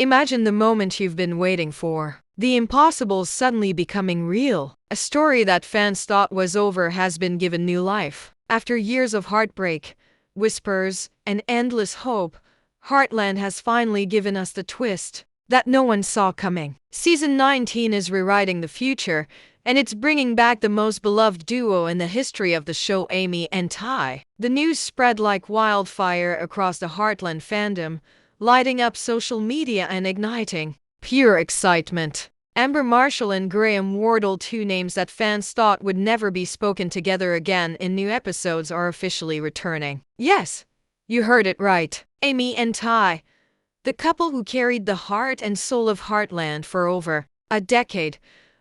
Imagine the moment you've been waiting for. The impossible suddenly becoming real. A story that fans thought was over has been given new life. After years of heartbreak, whispers, and endless hope, Heartland has finally given us the twist that no one saw coming. Season 19 is rewriting the future, and it's bringing back the most beloved duo in the history of the show, Amy and Ty. The news spread like wildfire across the Heartland fandom, lighting up social media and igniting pure excitement. Amber Marshall and Graham Wardle, two names that fans thought would never be spoken together again in new episodes, are officially returning. Yes, you heard it right. Amy and Ty, the couple who carried the heart and soul of Heartland for over a decade,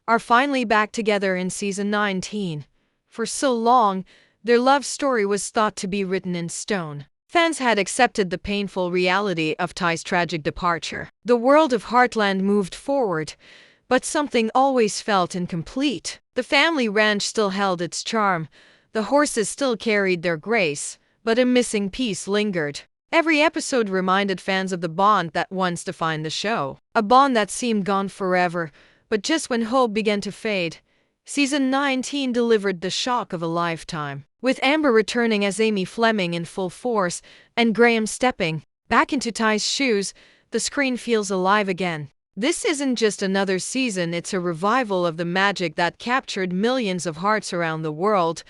are finally back together in season 19. For so long, their love story was thought to be written in stone. Fans had accepted the painful reality of Ty's tragic departure. The world of Heartland moved forward, but something always felt incomplete. The family ranch still held its charm, the horses still carried their grace, but a missing piece lingered. Every episode reminded fans of the bond that once defined the show. A bond that seemed gone forever, but just when hope began to fade, season 19 delivered the shock of a lifetime. With Amber returning as Amy Fleming in full force and Graham stepping back into Ty's shoes, the screen feels alive again. This isn't just another season, it's a revival of the magic that captured millions of hearts around the world.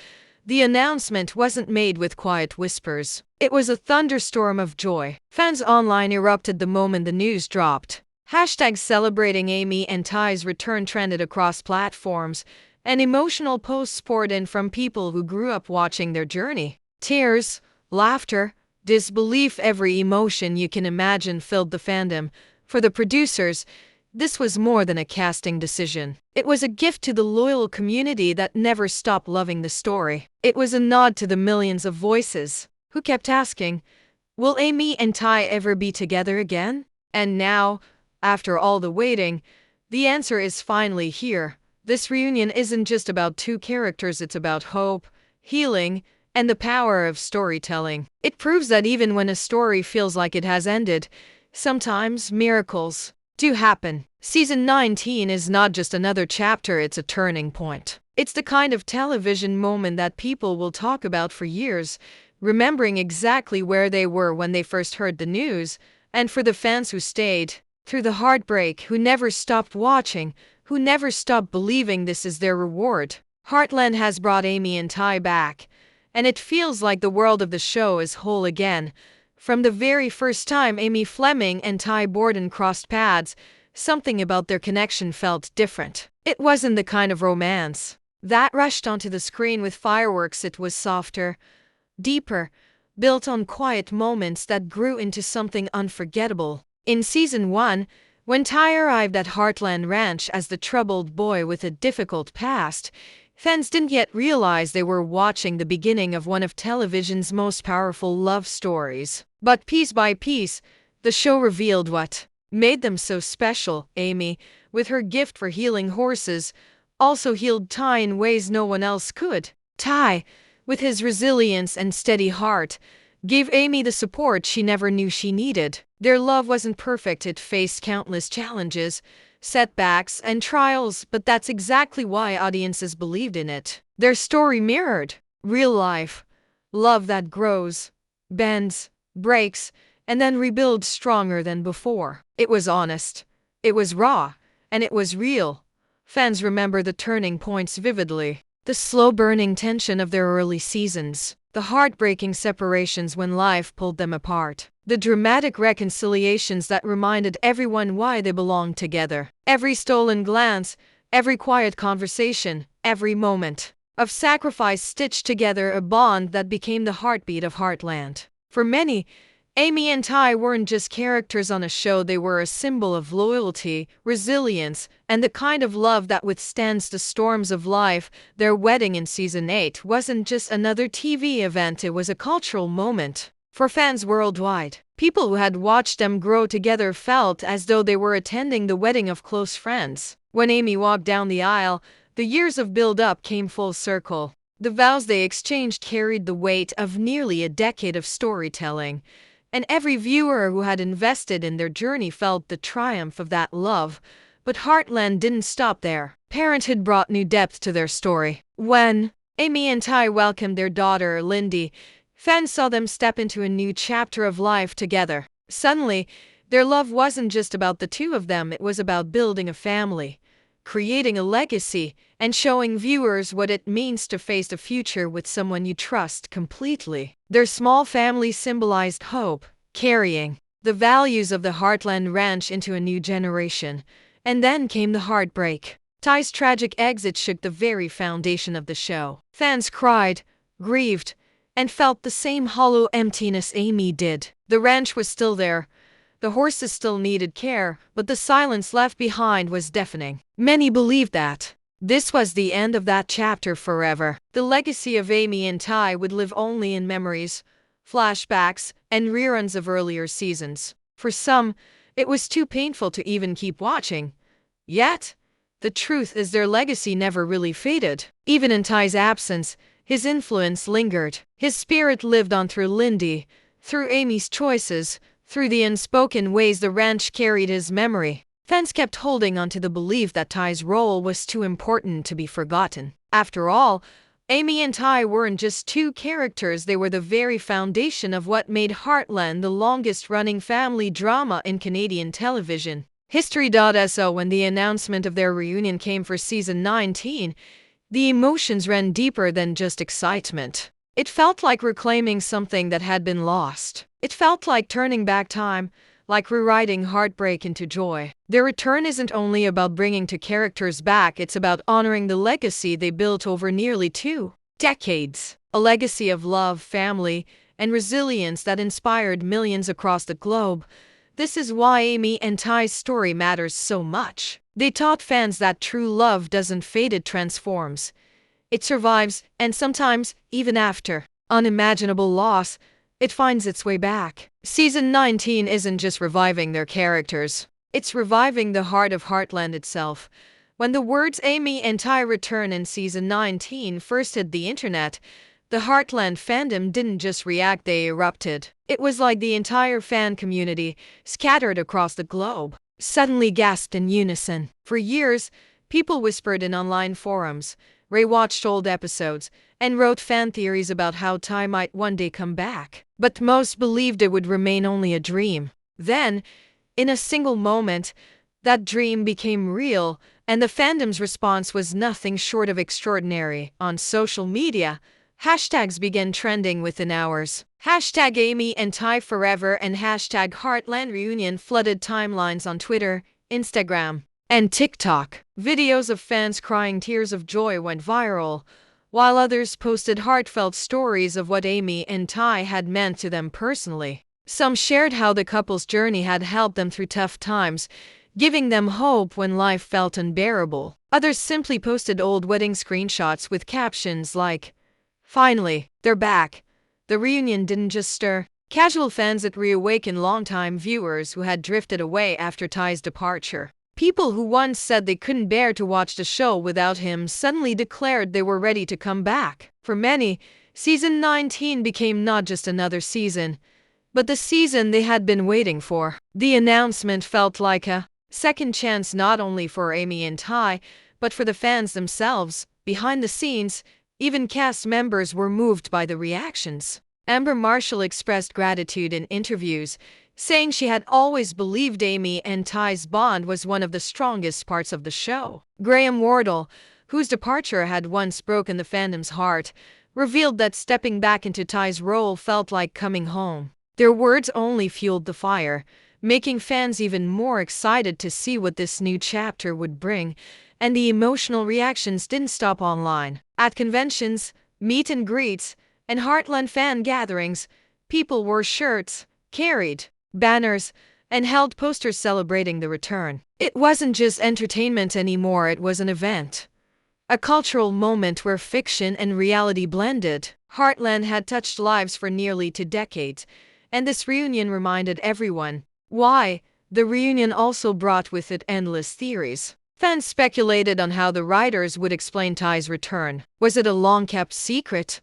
The announcement wasn't made with quiet whispers. It was a thunderstorm of joy. Fans online erupted the moment the news dropped. Hashtags celebrating Amy and Ty's return trended across platforms, and emotional posts poured in from people who grew up watching their journey. Tears, laughter, disbelief, every emotion you can imagine filled the fandom. For the producers, this was more than a casting decision. It was a gift to the loyal community that never stopped loving the story. It was a nod to the millions of voices who kept asking, will Amy and Ty ever be together again? And now, after all the waiting, the answer is finally here. This reunion isn't just about two characters, it's about hope, healing, and the power of storytelling. It proves that even when a story feels like it has ended, sometimes miracles do happen. Season 19 is not just another chapter, it's a turning point. It's the kind of television moment that people will talk about for years, remembering exactly where they were when they first heard the news. And for the fans who stayed through the heartbreak, who never stopped watching, who never stopped believing, this is their reward. Heartland has brought Amy and Ty back, and it feels like the world of the show is whole again. From the very first time Amy Fleming and Ty Borden crossed paths, something about their connection felt different. It wasn't the kind of romance that rushed onto the screen with fireworks. It was softer, deeper, built on quiet moments that grew into something unforgettable. In season 1, when Ty arrived at Heartland Ranch as the troubled boy with a difficult past, fans didn't yet realize they were watching the beginning of one of television's most powerful love stories. But piece by piece, the show revealed what made them so special. Amy, with her gift for healing horses, also healed Ty in ways no one else could. Ty, with his resilience and steady heart, gave Amy the support she never knew she needed. Their love wasn't perfect, it faced countless challenges, setbacks, and trials, but that's exactly why audiences believed in it. Their story mirrored real life, love that grows, bends, breaks, and then rebuilds stronger than before. It was honest, it was raw, and it was real. Fans remember the turning points vividly. The slow-burning tension of their early seasons, the heartbreaking separations when life pulled them apart, the dramatic reconciliations that reminded everyone why they belonged together. Every stolen glance, every quiet conversation, every moment of sacrifice stitched together a bond that became the heartbeat of Heartland. For many, Amy and Ty weren't just characters on a show, they were a symbol of loyalty, resilience, and the kind of love that withstands the storms of life. Their wedding in season 8 wasn't just another TV event, it was a cultural moment. For fans worldwide, people who had watched them grow together felt as though they were attending the wedding of close friends. When Amy walked down the aisle, the years of build-up came full circle. The vows they exchanged carried the weight of nearly a decade of storytelling. and every viewer who had invested in their journey felt the triumph of that love. But Heartland didn't stop there. Parenthood brought new depth to their story. When Amy and Ty welcomed their daughter, Lindy, fans saw them step into a new chapter of life together. Suddenly, their love wasn't just about the two of them, it was about building a family, creating a legacy, and showing viewers what it means to face the future with someone you trust completely. Their small family symbolized hope, carrying the values of the Heartland Ranch into a new generation. And then came the heartbreak. Ty's tragic exit shook the very foundation of the show. Fans cried, grieved, and felt the same hollow emptiness Amy did. The ranch was still there. The horses still needed care, but the silence left behind was deafening. Many believed that this was the end of that chapter forever. The legacy of Amy and Ty would live only in memories, flashbacks, and reruns of earlier seasons. For some, it was too painful to even keep watching. Yet, the truth is their legacy never really faded. Even in Ty's absence, his influence lingered. His spirit lived on through Lindy, through Amy's choices, through the unspoken ways the ranch carried his memory. Fans kept holding on to the belief that Ty's role was too important to be forgotten. After all, Amy and Ty weren't just two characters, they were the very foundation of what made Heartland the longest-running family drama in Canadian television. History.so when the announcement of their reunion came for season 19, the emotions ran deeper than just excitement. It felt like reclaiming something that had been lost. It felt like turning back time, like rewriting heartbreak into joy. Their return isn't only about bringing two characters back, it's about honoring the legacy they built over nearly 2 decades. A legacy of love, family, and resilience that inspired millions across the globe. This is why Amy and Ty's story matters so much. They taught fans that true love doesn't fade, it transforms. It survives, and sometimes, even after unimaginable loss, it finds its way back. Season 19 isn't just reviving their characters, it's reviving the heart of Heartland itself. When the words Amy and Ty return in season 19 first hit the internet, the Heartland fandom didn't just react, they erupted. It was like the entire fan community, scattered across the globe, suddenly gasped in unison. For years, people whispered in online forums, rewatched old episodes, and wrote fan theories about how Ty might one day come back. But most believed it would remain only a dream. Then, in a single moment, that dream became real, and the fandom's response was nothing short of extraordinary. On social media, hashtags began trending within hours. Hashtag Amy and Ty forever and hashtag Heartland reunion flooded timelines on Twitter, Instagram, and TikTok. Videos of fans crying tears of joy went viral, while others posted heartfelt stories of what Amy and Ty had meant to them personally. Some shared how the couple's journey had helped them through tough times, giving them hope when life felt unbearable. Others simply posted old wedding screenshots with captions like, "Finally, they're back." The reunion didn't just stir casual fans, it reawakened longtime viewers who had drifted away after Ty's departure. People who once said they couldn't bear to watch the show without him suddenly declared they were ready to come back. For many, season 19 became not just another season, but the season they had been waiting for. The announcement felt like a second chance not only for Amy and Ty, but for the fans themselves. Behind the scenes, even cast members were moved by the reactions. Amber Marshall expressed gratitude in interviews, saying she had always believed Amy and Ty's bond was one of the strongest parts of the show. Graham Wardle, whose departure had once broken the fandom's heart, revealed that stepping back into Ty's role felt like coming home. Their words only fueled the fire, making fans even more excited to see what this new chapter would bring, and the emotional reactions didn't stop online. At conventions, meet and greets, and Heartland fan gatherings, people wore shirts, carried banners, and held posters celebrating the return. It wasn't just entertainment anymore, it was an event. A cultural moment where fiction and reality blended. Heartland had touched lives for nearly 2 decades, and this reunion reminded everyone why. The reunion also brought with it endless theories. Fans speculated on how the writers would explain Ty's return. Was it a long-kept secret?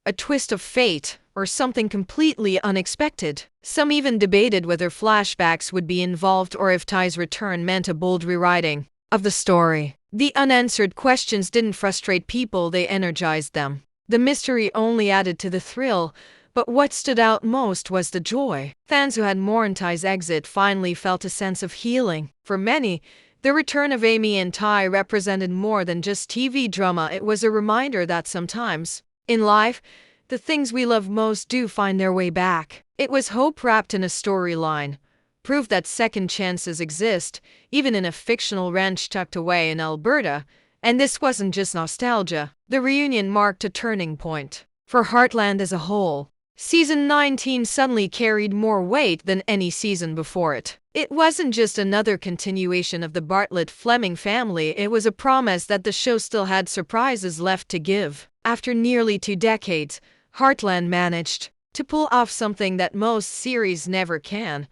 A twist of fate? or something completely unexpected. Some even debated whether flashbacks would be involved or if Ty's return meant a bold rewriting of the story. The unanswered questions didn't frustrate people, they energized them. The mystery only added to the thrill, but what stood out most was the joy. Fans who had mourned Ty's exit finally felt a sense of healing. For many, the return of Amy and Ty represented more than just TV drama. It was a reminder that sometimes, in life, the things we love most do find their way back. It was hope wrapped in a storyline, proof that second chances exist, even in a fictional ranch tucked away in Alberta. And this wasn't just nostalgia. The reunion marked a turning point for Heartland as a whole. Season 19 suddenly carried more weight than any season before it. It wasn't just another continuation of the Bartlett-Fleming family, it was a promise that the show still had surprises left to give. After nearly 2 decades, Heartland managed to pull off something that most series never can.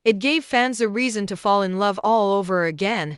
It gave fans a reason to fall in love all over again.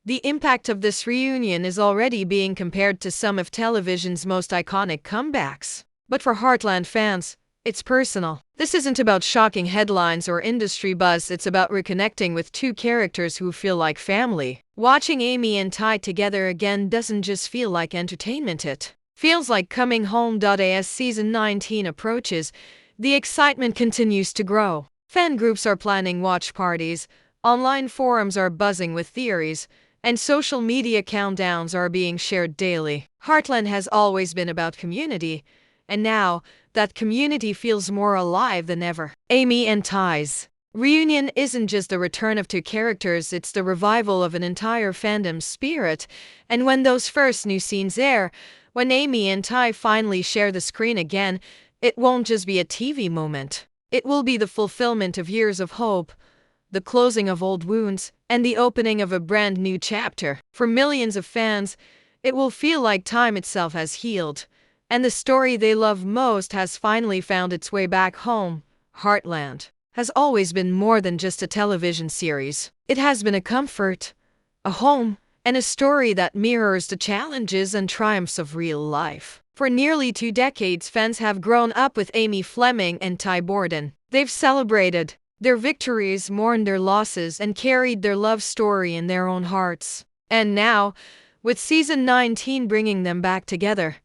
The impact of this reunion is already being compared to some of television's most iconic comebacks. But for Heartland fans, it's personal. This isn't about shocking headlines or industry buzz, it's about reconnecting with 2 characters who feel like family. Watching Amy and Ty together again doesn't just feel like entertainment, it feels like coming home. As season 19 approaches, the excitement continues to grow. Fan groups are planning watch parties, online forums are buzzing with theories, and social media countdowns are being shared daily. Heartland has always been about community, and now, that community feels more alive than ever. Amy and Ty's reunion isn't just the return of 2 characters, it's the revival of an entire fandom's spirit. And when those first new scenes air, when Amy and Ty finally share the screen again, it won't just be a TV moment. It will be the fulfillment of years of hope, the closing of old wounds, and the opening of a brand new chapter. For millions of fans, it will feel like time itself has healed, and the story they love most has finally found its way back home. Heartland has always been more than just a television series. It has been a comfort, a home, and a story that mirrors the challenges and triumphs of real life. For nearly 2 decades, fans have grown up with Amy Fleming and Ty Borden. They've celebrated their victories, mourned their losses, and carried their love story in their own hearts. And now, with season 19 bringing them back together,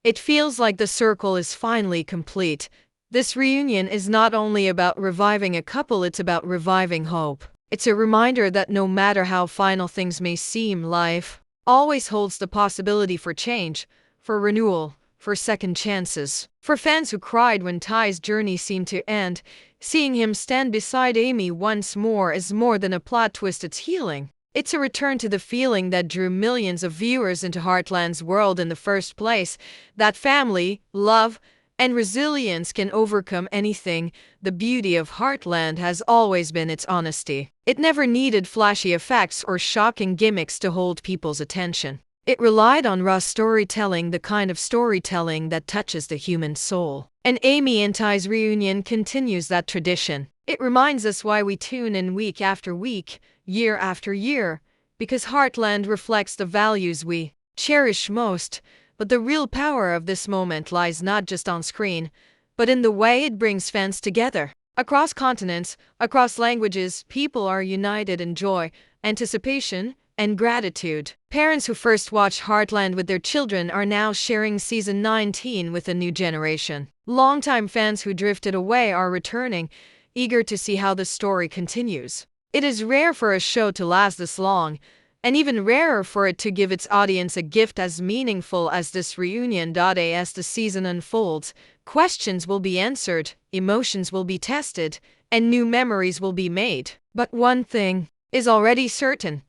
it feels like the circle is finally complete. This reunion is not only about reviving a couple, it's about reviving hope. It's a reminder that no matter how final things may seem, life always holds the possibility for change, for renewal, for second chances. For fans who cried when Ty's journey seemed to end, seeing him stand beside Amy once more is more than a plot twist, it's healing. It's a return to the feeling that drew millions of viewers into Heartland's world in the first place, that family, love, and resilience can overcome anything. The beauty of Heartland has always been its honesty. It never needed flashy effects or shocking gimmicks to hold people's attention. It relied on raw storytelling, the kind of storytelling that touches the human soul. And Amy and Ty's reunion continues that tradition. It reminds us why we tune in week after week, year after year, because Heartland reflects the values we cherish most. But the real power of this moment lies not just on screen, but in the way it brings fans together. Across continents, across languages, people are united in joy, anticipation, and gratitude. Parents who first watched Heartland with their children are now sharing season 19 with a new generation. Longtime fans who drifted away are returning, eager to see how the story continues. It is rare for a show to last this long, and even rarer for it to give its audience a gift as meaningful as this reunion. As the season unfolds, questions will be answered, emotions will be tested, and new memories will be made. But one thing is already certain.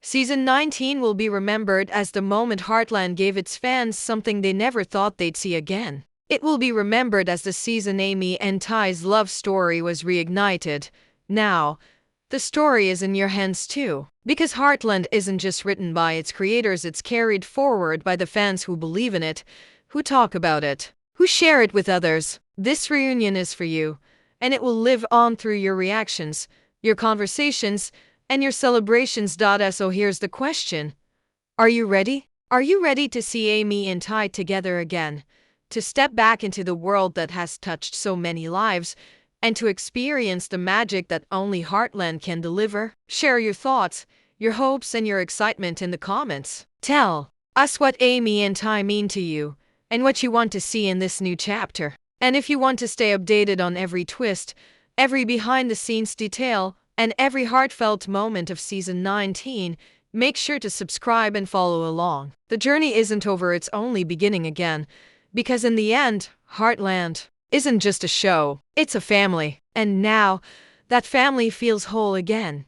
Season 19 will be remembered as the moment Heartland gave its fans something they never thought they'd see again. It will be remembered as the season Amy and Ty's love story was reignited. Now, the story is in your hands too. Because Heartland isn't just written by its creators, it's carried forward by the fans who believe in it, who talk about it, who share it with others. This reunion is for you, and it will live on through your reactions, your conversations, and your celebrations. So here's the question. Are you ready? Are you ready to see Amy and Ty together again? to step back into the world that has touched so many lives, and to experience the magic that only Heartland can deliver. Share your thoughts, your hopes, and your excitement in the comments. Tell us what Amy and Ty mean to you, and what you want to see in this new chapter. And if you want to stay updated on every twist, every behind-the-scenes detail, and every heartfelt moment of Season 19, make sure to subscribe and follow along. The journey isn't over, it's only beginning again. Because in the end, Heartland isn't just a show, it's a family. And now, that family feels whole again.